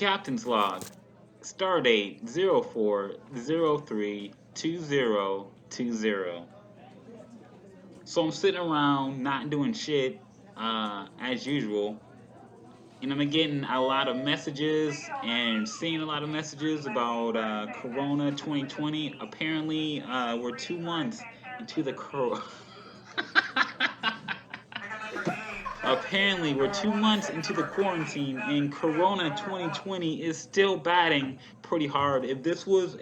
Captain's log. Stardate 04032020. So I'm sitting around not doing shit as usual, and I'm getting a lot of messages and seeing a lot of messages about Corona 2020. Apparently, we're 2 months into the Apparently, we're 2 months into the quarantine, and Corona 2020 is still batting pretty hard. If this was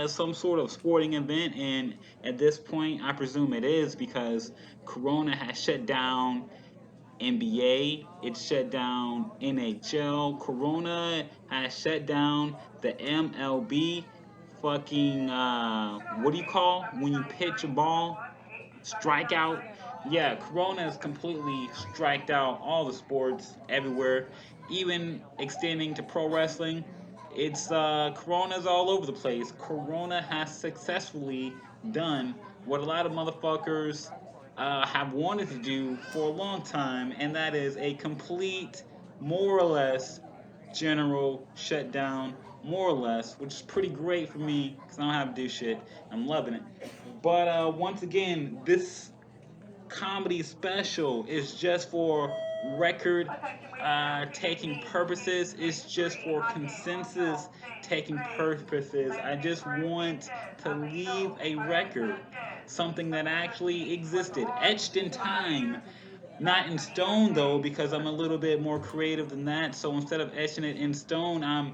some sort of sporting event, and at this point, I presume it is because Corona has shut down NBA, it shut down NHL, Corona has shut down the MLB. Fucking, what do you call when you pitch a ball? Strikeout. Yeah, Corona has completely striked out all the sports everywhere, even extending to pro wrestling. It's Corona's all over the place. Corona has successfully done what a lot of motherfuckers have wanted to do for a long time, and that is a complete, more or less, general shutdown, more or less, which is pretty great for me because I don't have to do shit. I'm loving it. But once again, this comedy special is just for record taking purposes. It's just for consensus taking purposes. I just want to leave a record, something that actually existed, etched in time. Not in stone though, because I'm a little bit more creative than that. So instead of etching it in stone, I'm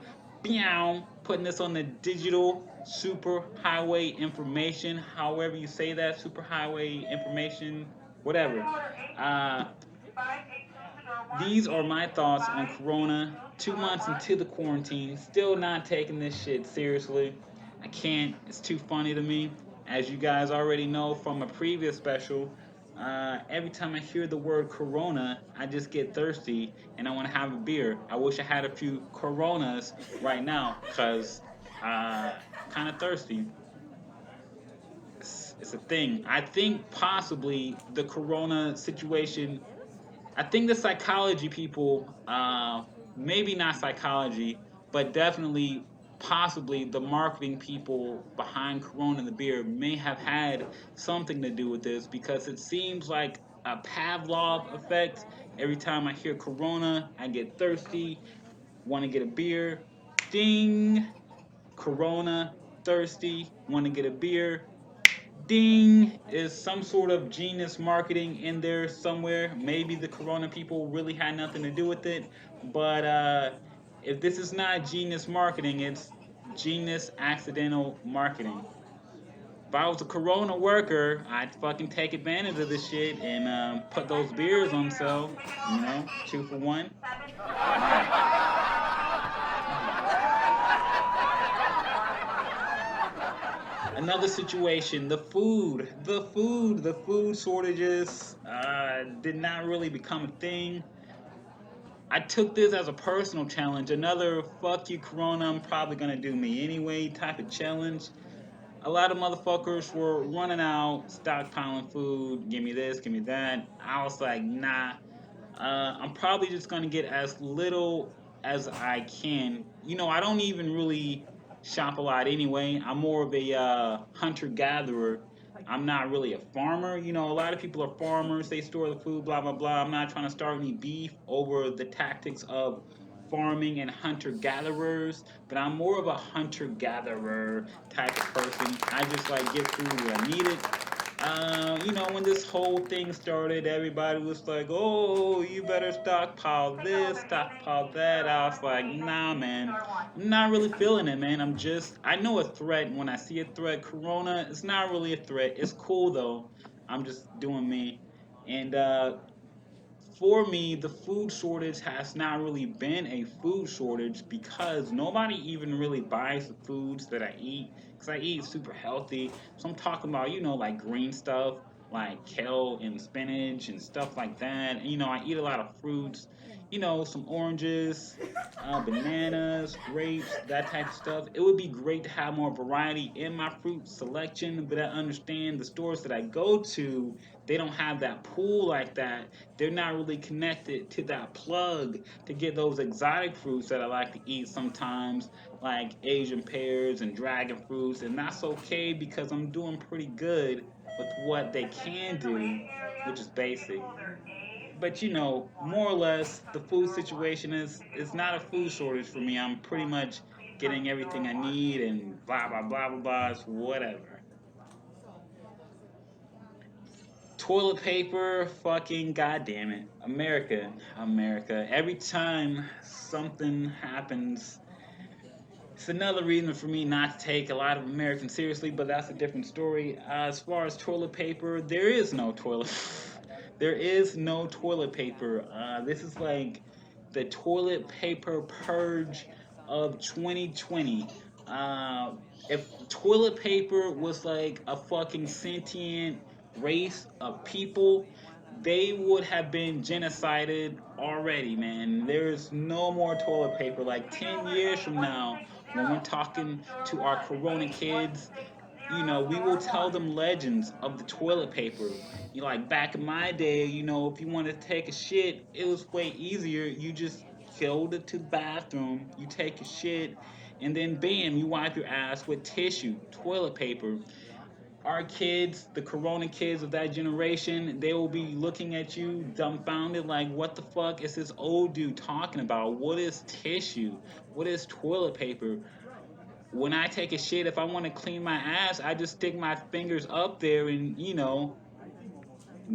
putting this on the digital super highway information, however you say that, super highway information, whatever. Uh, these are my thoughts on Corona. 2 months into the quarantine, still not taking this shit seriously. I can't. It's too funny to me. As you guys already know from a previous special, every time I hear the word Corona, I just get thirsty and I want to have a beer. I wish I had a few Coronas right now because kind of thirsty. It's a thing. I think possibly the Corona situation. I think the psychology people, maybe not psychology, but definitely, possibly the marketing people behind Corona the beer may have had something to do with this because it seems like a Pavlov effect. Every time I hear Corona, I get thirsty, want to get a beer. Ding! Corona, thirsty, want to get a beer. Ding, is some sort of genius marketing in there somewhere. Maybe the Corona people really had nothing to do with it, but if this is not genius marketing, it's genius accidental marketing. If I was a Corona worker, I'd fucking take advantage of this shit and put those beers on sale. You know, 2 for 1. Another situation, the food shortages did not really become a thing. I took this as a personal challenge, another fuck you Corona, I'm probably gonna do me anyway type of challenge. A lot of motherfuckers were running out, stockpiling food, give me this, give me that. I was like, nah, I'm probably just gonna get as little as I can. You know, I don't even really shop a lot anyway. I'm more of a hunter gatherer. I'm not really a farmer. You know, a lot of people are farmers. They store the food, blah blah blah. I'm not trying to start any beef over the tactics of farming and hunter gatherers, but I'm more of a hunter gatherer type of person. I just like get food when I need it. You know, when this whole thing started, everybody was like, "Oh, you better stockpile this, stockpile that." I was like, "Nah, man, I'm not really feeling it, man. I know a threat when I see a threat. Corona, it's not really a threat. It's cool though. I'm just doing me." And for me, the food shortage has not really been a food shortage because nobody even really buys the foods that I eat because I eat super healthy. So I'm talking about, you know, like green stuff like kale and spinach and stuff like that. And, you know, I eat a lot of fruits. some oranges, bananas, grapes, that type of stuff. It would be great to have more variety in my fruit selection, but I understand the stores that I go to, they don't have that pool like that. They're not really connected to that plug to get those exotic fruits that I like to eat sometimes, like Asian pears and dragon fruits, and that's okay because I'm doing pretty good with what they can do, which is basic. But more or less, the food situation is not a food shortage for me. I'm pretty much getting everything I need and blah blah blah blah blah. It's whatever. Toilet paper, fucking goddamn it, America, America. Every time something happens, it's another reason for me not to take a lot of Americans seriously, but that's a different story. As far as toilet paper, there is no toilet. There is no toilet paper. This is like the toilet paper purge of 2020. Uh, if toilet paper was like a fucking sentient race of people, they would have been genocided already, man. There's no more toilet paper. Like 10 years from now, when we're talking to our corona kids, we will tell them legends of the toilet paper. Like back in my day, if you wanted to take a shit, it was way easier. You just go to the bathroom, you take a shit, and then bam, you wipe your ass with tissue, toilet paper. Our kids, the corona kids of that generation, they will be looking at you dumbfounded like, what the fuck is this old dude talking about? What is tissue? What is toilet paper? When I take a shit, if I want to clean my ass, I just stick my fingers up there and,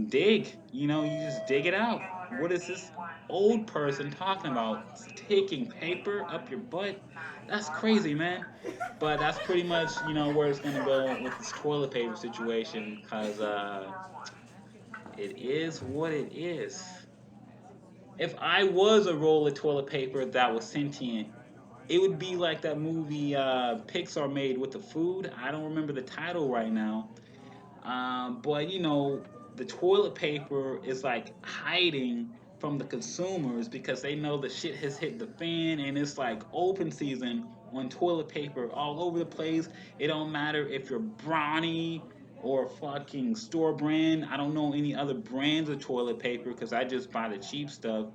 dig. You just dig it out. What is this old person talking about? Sticking paper up your butt? That's crazy, man. But that's pretty much, where it's going to go with this toilet paper situation because it is what it is. If I was a roll of toilet paper that was sentient, it would be like that movie Pixar made with the food. I don't remember the title right now. But the toilet paper is like hiding from the consumers because they know the shit has hit the fan and it's like open season on toilet paper all over the place. It don't matter if you're Brawny or fucking store brand. I don't know any other brands of toilet paper because I just buy the cheap stuff.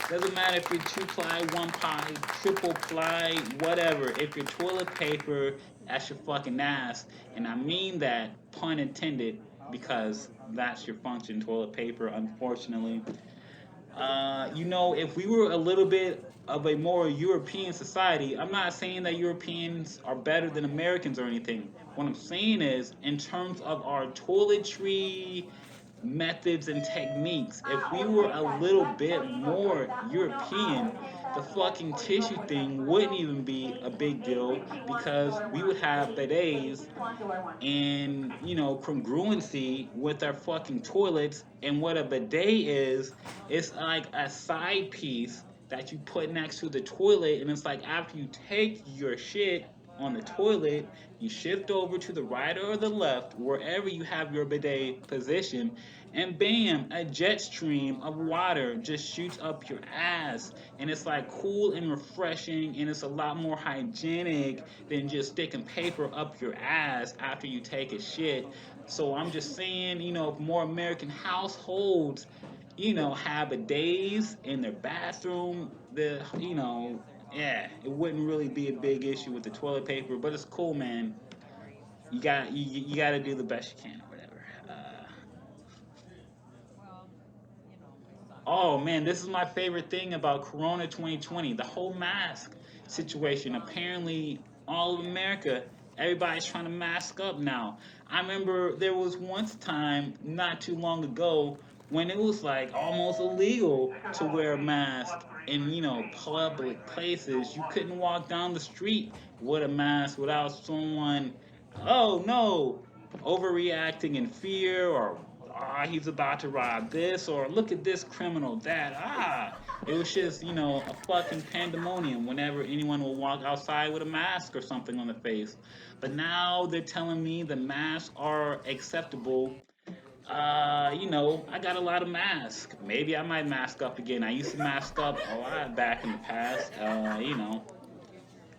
Doesn't matter if you're two ply, one ply, triple ply, whatever. If your toilet paper, that's your fucking ass. And I mean that, pun intended, because that's your function, toilet paper, unfortunately. If we were a little bit of a more European society, I'm not saying that Europeans are better than Americans or anything. What I'm saying is, in terms of our toiletry methods and techniques, if we were a little bit more European, the fucking tissue thing wouldn't even be a big deal because we would have bidets and congruency with our fucking toilets. And what a bidet is, it's like a side piece that you put next to the toilet, and it's like after you take your shit on the toilet, you shift over to the right or the left, wherever you have your bidet position, and bam, a jet stream of water just shoots up your ass. And it's like cool and refreshing, and it's a lot more hygienic than just sticking paper up your ass after you take a shit. So I'm just saying, if more American households, have bidets in their bathroom, yeah, it wouldn't really be a big issue with the toilet paper. But it's cool, man. You got to do the best you can, or whatever. Oh man, this is my favorite thing about Corona 2020. The whole mask situation. Apparently, all of America, everybody's trying to mask up now. I remember there was once time not too long ago when it was like almost illegal to wear a mask in public places. You couldn't walk down the street with a mask without someone, oh no, overreacting in fear, or he's about to rob this, or look at this criminal, that, it was just a fucking pandemonium whenever anyone will walk outside with a mask or something on the face. But now they're telling me the masks are acceptable I got a lot of masks. Maybe I might mask up again. I used to mask up a lot back in the past.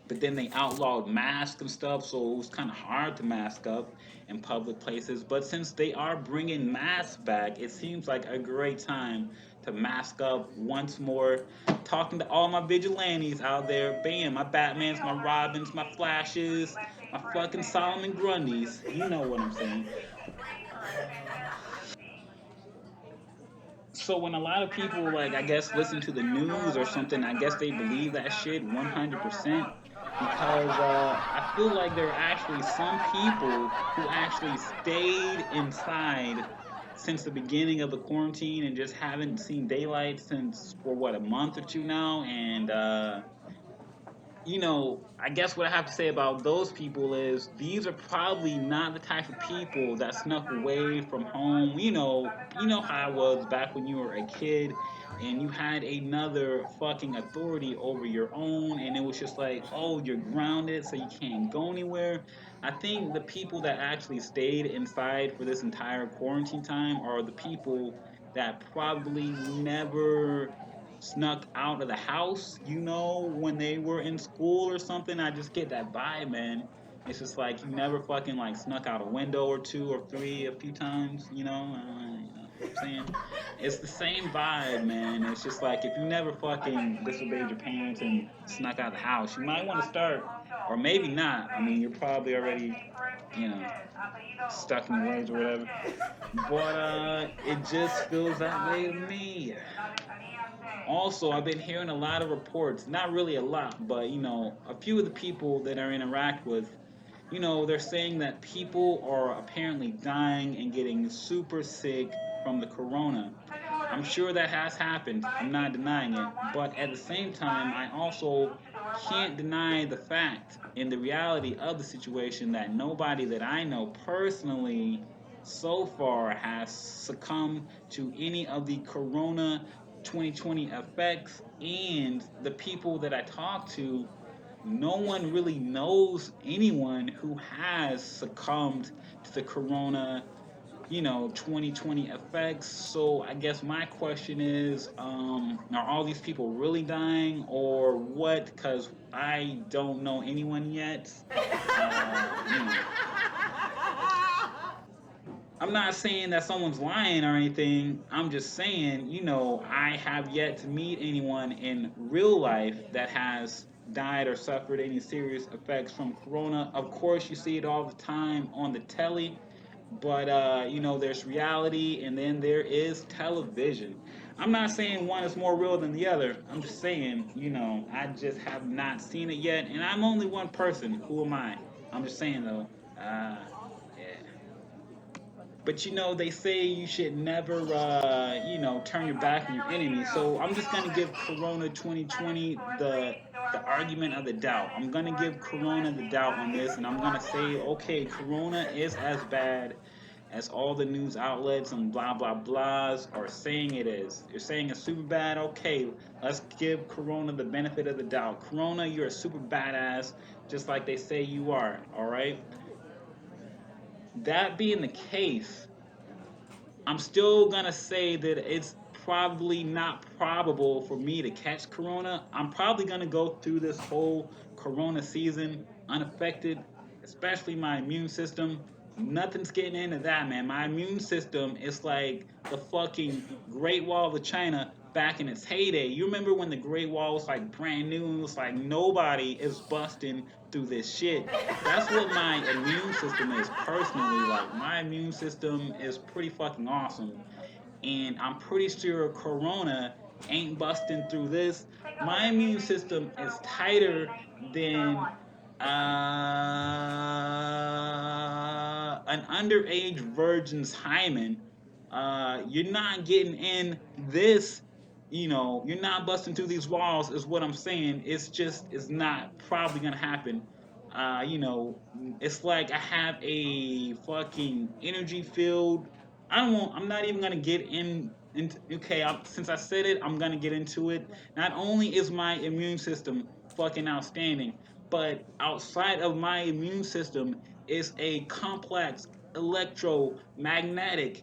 But then they outlawed masks and stuff, so it was kind of hard to mask up in public places. But since they are bringing masks back, it seems like a great time to mask up once more. Talking to all my vigilantes out there, bam, my Batmans, my Robins, my Flashes, my fucking Solomon Grundys. You know what I'm saying. So when a lot of people like I guess listen to the news or something, I guess they believe that shit 100% because I feel like there are actually some people who actually stayed inside since the beginning of the quarantine and just haven't seen daylight since for what a month or two now, and I guess what I have to say about those people is these are probably not the type of people that snuck away from home. You know how it was back when you were a kid and you had another fucking authority over your own and it was just like, "Oh, you're grounded so you can't go anywhere." I think the people that actually stayed inside for this entire quarantine time are the people that probably never snuck out of the house, when they were in school or something. I just get that vibe, man. It's just like you never fucking like snuck out a window or two or three a few times, you know what I'm saying? It's the same vibe, man. It's just like if you never fucking disobeyed your parents and snuck out of the house, you might want to start, or maybe not. I mean, you're probably already, you know, stuck in your ways or whatever. But it just feels that way to me. Also, I've been hearing a lot of reports, not really a lot, but a few of the people that I interact with, they're saying that people are apparently dying and getting super sick from the corona. I'm sure that has happened. I'm not denying it. But at the same time, I also can't deny the fact and the reality of the situation that nobody that I know personally so far has succumbed to any of the corona 2020 effects. And the people that I talk to, no one really knows anyone who has succumbed to the corona 2020 effects. So I guess my question is, are all these people really dying or what? Because I don't know anyone yet. You know, I'm not saying that someone's lying or anything. I'm just saying, I have yet to meet anyone in real life that has died or suffered any serious effects from corona. Of course, you see it all the time on the telly, but there's reality and then there is television. I'm not saying one is more real than the other. I'm just saying, I just have not seen it yet, and I'm only one person. Who am I? I'm just saying though. Yeah. But they say you should never, turn your back on your enemy. So I'm just gonna give Corona 2020 the argument of the doubt. I'm gonna give Corona the doubt on this, and I'm gonna say, okay, Corona is as bad as all the news outlets and blah blah blahs are saying it is. You're saying it's super bad. Okay, let's give Corona the benefit of the doubt. Corona, you're a super badass, just like they say you are. All right. That being the case, I'm still gonna say that it's probably not probable for me to catch corona. I'm probably gonna go through this whole corona season unaffected, especially my immune system. Nothing's getting into that, man. My immune system is like the fucking Great Wall of China back in its heyday. You remember when the Great Wall was like brand new and it was like nobody is busting through this shit. That's what my immune system is personally. Like my immune system is pretty fucking awesome, and I'm pretty sure Corona ain't busting through this. My immune system is tighter than an underage virgin's hymen. You're not getting in this. You're not busting through these walls, is what I'm saying. It's not probably gonna happen. It's like I have a fucking energy field. I'm not even gonna get in. Okay, since I said it, I'm gonna get into it. Not only is my immune system fucking outstanding, but outside of my immune system is a complex electromagnetic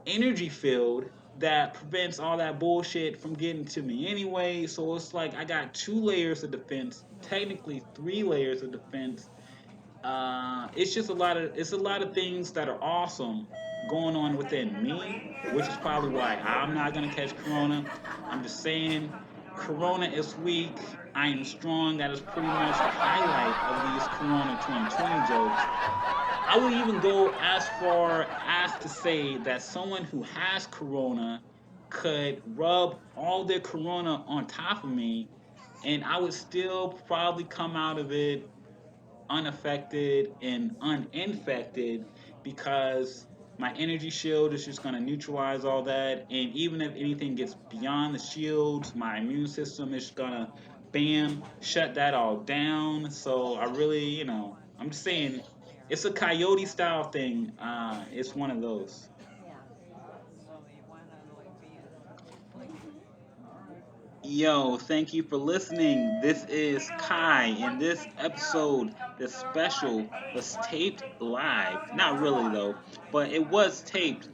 energy field that prevents all that bullshit from getting to me anyway. So it's like I got two layers of defense, technically three layers of defense. It's just a lot of things that are awesome going on within me, which is probably why I'm not gonna catch corona. I'm just saying, corona is weak. I am strong. That is pretty much the highlight of these Corona 2020 jokes. I would even go as far as to say that someone who has corona could rub all their corona on top of me, and I would still probably come out of it unaffected and uninfected because my energy shield is just going to neutralize all that. And even if anything gets beyond the shields, my immune system is going to, bam, shut that all down. So I really, I'm just saying it's a coyote style thing. It's one of those. Yo, thank you for listening. This is Kai, and this episode, the special, was taped live. Not really, though, but it was taped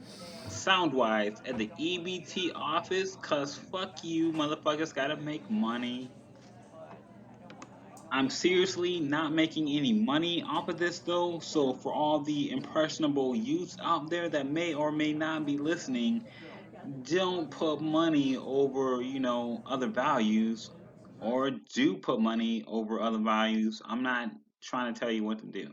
sound wise at the EBT office, cause fuck you, motherfuckers gotta make money. I'm seriously not making any money off of this though, so for all the impressionable youths out there that may or may not be listening, don't put money over, other values, or do put money over other values. I'm not trying to tell you what to do.